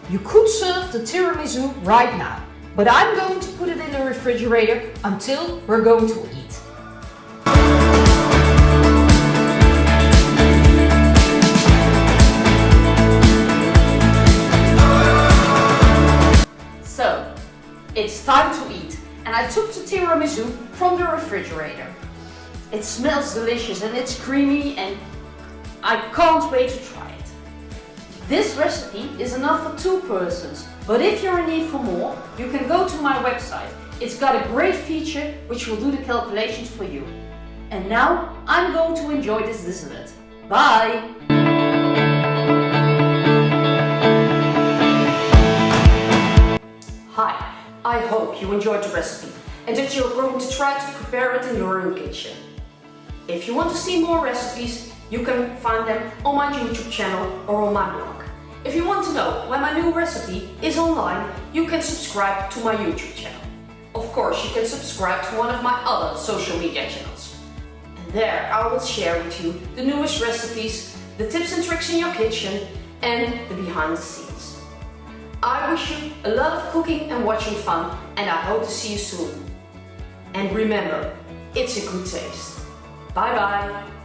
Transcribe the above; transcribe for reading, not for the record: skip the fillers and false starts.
You could serve the tiramisu right now, but I'm going to put it in the refrigerator until we're going to eat. So, it's time to eat, and I took the tiramisu from the refrigerator. It smells delicious and it's creamy and I can't wait to try it. This recipe is enough for 2 persons, but if you're in need for more, you can go to my website. It's got a great feature which will do the calculations for you. And now I'm going to enjoy this dessert. Bye! Hi, I hope you enjoyed the recipe and that you're going to try to prepare it in your own kitchen. If you want to see more recipes, you can find them on my YouTube channel or on my blog. If you want to know when my new recipe is online, you can subscribe to my YouTube channel. Of course, you can subscribe to one of my other social media channels. And there I will share with you the newest recipes, the tips and tricks in your kitchen, and the behind the scenes. I wish you a lot of cooking and watching fun, and I hope to see you soon. And remember, it's a good taste. Bye bye!